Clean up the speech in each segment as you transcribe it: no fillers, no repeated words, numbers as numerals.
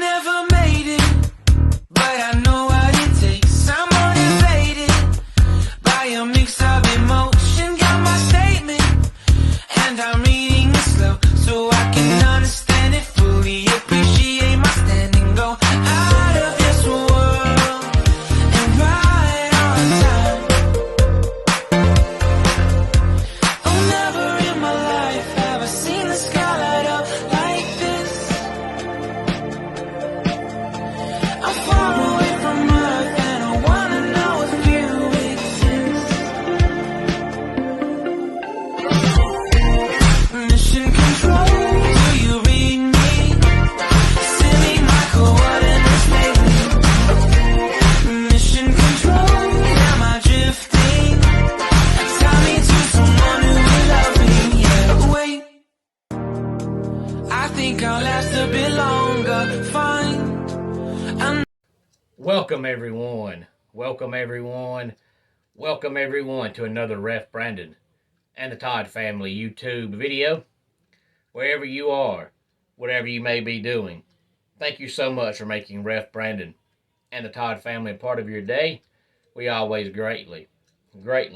never made it, but I know what it takes. I'm motivated by a mix of emotion. Got my statement, and I'm reading it slow so I can understand it fully. Appreciate my standing, go out of this world and right on time. Oh, never in my life have I seen the sky light up like this. I'm far away from Earth and I wanna know if you exist. Mission control, do you read me? Send me my coordinates lately. Mission control, am I drifting? Tie me to someone who will love me, yeah. Wait, I think I'll last a bit longer. Fine. Welcome everyone. Welcome everyone. Welcome everyone to another Ref Brandon and the Todd Family YouTube video. Wherever you are, whatever you may be doing, thank you so much for making Ref Brandon and the Todd Family a part of your day. We always greatly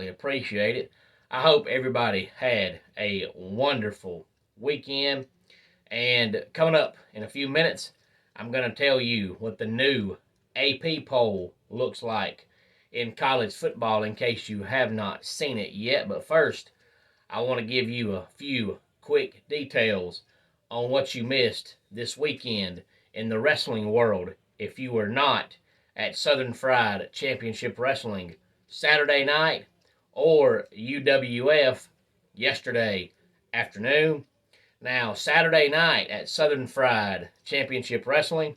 appreciate it. I hope everybody had a wonderful weekend. And coming up in a few minutes, I'm going to tell you what the new AP poll looks like in college football in case you have not seen it yet. But first, I want to give you a few quick details on what you missed this weekend in the wrestling world if you were not at Southern Fried Championship Wrestling Saturday night or UWF yesterday afternoon. Now, Saturday night at Southern Fried Championship Wrestling,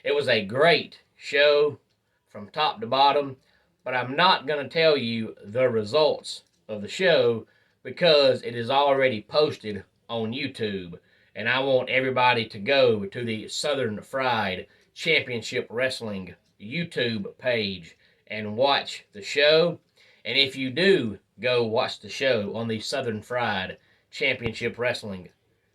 it was a great show from top to bottom, but I'm not going to tell you the results of the show because it is already posted on YouTube, and I want everybody to go to the Southern Fried Championship Wrestling YouTube page and watch the show. And if you do go watch the show on the Southern Fried Championship Wrestling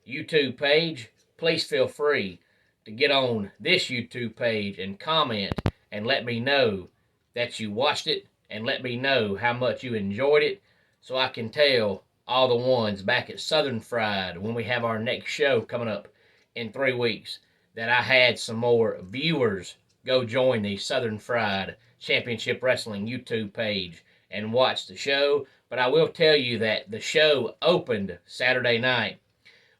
YouTube page, please feel free to get on this YouTube page and comment and let me know that you watched it and let me know how much you enjoyed it so I can tell all the ones back at Southern Fried when we have our next show coming up in 3 weeks that I had some more viewers go join the Southern Fried Championship Wrestling YouTube page and watch the show. But I will tell you that the show opened Saturday night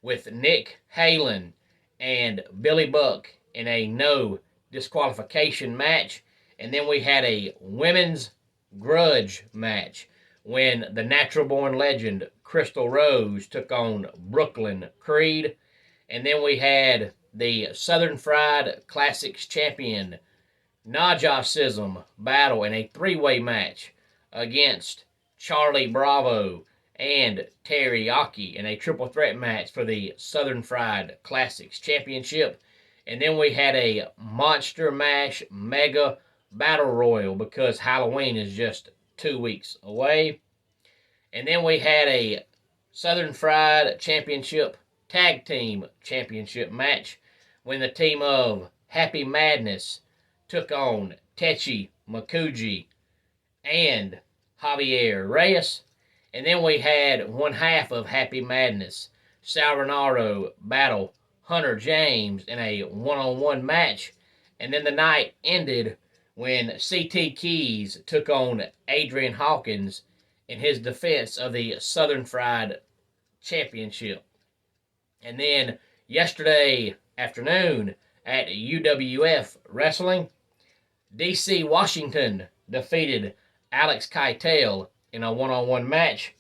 with Nick Halen and Billy Buck in a no disqualification match. And then we had a women's grudge match when the Natural Born Legend Crystal Rose took on Brooklyn Creed. And then we had the Southern Fried Classics champion Najah Sism battle in a 3-way match against Charlie Bravo and Teriyaki in a triple threat match for the Southern Fried Classics Championship. And then we had a Monster Mash Mega Battle Royal because Halloween is just 2 weeks away. And then we had a Southern Fried Championship Tag Team Championship match when the team of Happy Madness took on Techi Makuji and Javier Reyes. And then we had one half of Happy Madness, Sal Renaro battle Hunter James in a one-on-one match. And then the night ended when CT Keys took on Adrian Hawkins in his defense of the Southern Fried Championship. And then yesterday afternoon at UWF Wrestling, DC Washington defeated Alex Keitel in a one-on-one match.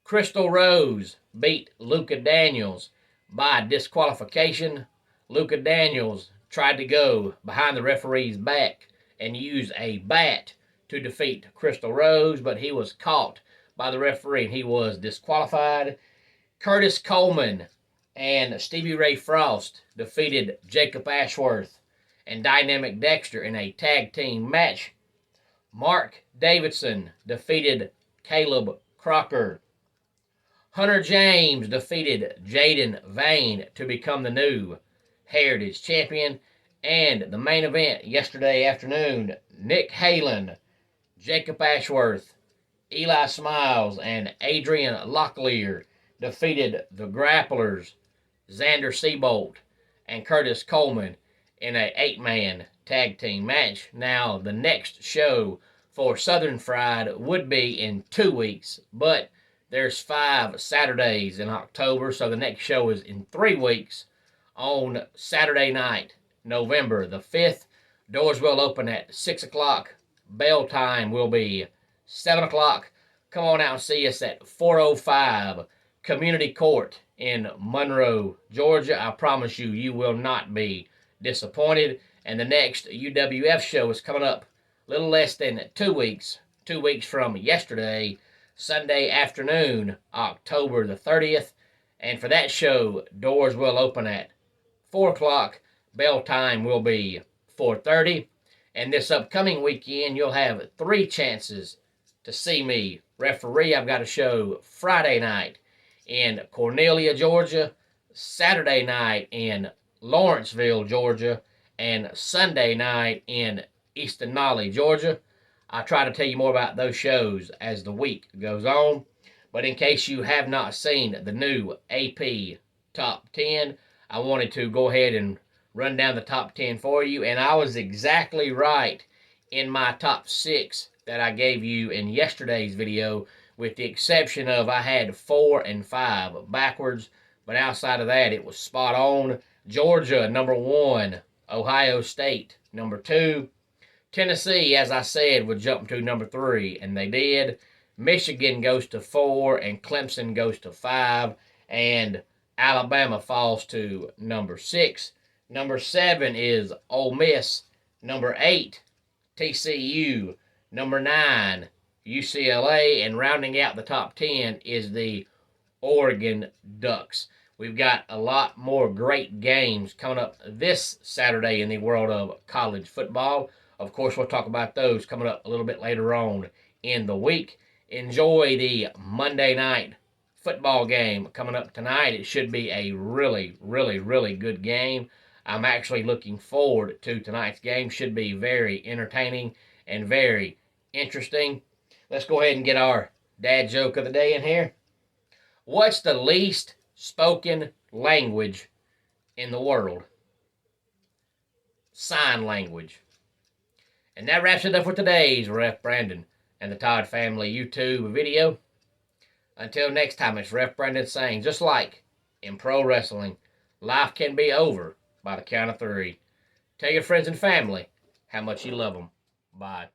Crystal Rose beat Luka Daniels by disqualification. Luka Daniels tried to go behind the referee's back and use a bat to defeat Crystal Rose, but he was caught by the referee and he was disqualified. Curtis Coleman and Stevie Ray Frost defeated Jacob Ashworth and Dynamic Dexter in a tag team match. Mark Davidson defeated Caleb Crocker. Hunter James defeated Jaden Vane to become the new Heritage Champion. And the main event yesterday afternoon, Nick Halen, Jacob Ashworth, Eli Smiles, and Adrian Locklear defeated the Grapplers, Xander Seabolt and Curtis Coleman, in a 8-man tag team match. Now, the next show for Southern Fried would be in 2 weeks, but there's 5 Saturdays in October, so the next show is in 3 weeks on Saturday night, November the 5th. Doors will open at 6 o'clock. Bell time will be 7 o'clock. Come on out and see us at 405 Community Court in Monroe, Georgia. I promise you, you will not be disappointed. And the next UWF show is coming up a little less than 2 weeks. 2 weeks from yesterday, Sunday afternoon, October the 30th. And for that show, doors will open at 4 o'clock. Bell time will be 4:30. And this upcoming weekend, you'll have 3 chances to see me referee. I've got a show Friday night in Cornelia, Georgia, Saturday night in Lawrenceville, Georgia, and Sunday night in Easton Nolly, Georgia. I'll try to tell you more about those shows as the week goes on. But in case you have not seen the new AP Top 10, I wanted to go ahead and run down the top 10 for you. And I was exactly right in my top 6 that I gave you in yesterday's video, with the exception of I had 4 and 5 backwards. But outside of that, it was spot on. Georgia, number 1. Ohio State, number 2. Tennessee, as I said, would jump to number 3, and they did. Michigan goes to 4, and Clemson goes to 5, and Alabama falls to number 6. Number 7 is Ole Miss. Number 8, TCU. Number 9, UCLA. And rounding out the top 10 is the Oregon Ducks. We've got a lot more great games coming up this Saturday in the world of college football. Of course, we'll talk about those coming up a little bit later on in the week. Enjoy the Monday night football game coming up tonight. It should be a really, really, really good game. I'm actually looking forward to tonight's game. Should be very entertaining and very interesting. Let's go ahead and get our dad joke of the day in here. What's the least spoken language in the world? Sign language. And that wraps it up for today's Ref Brandon and the Todd Family YouTube video. Until next time, it's Ref Brandon saying, just like in pro wrestling, life can be over by the count of 3. Tell your friends and family how much you love them. Bye.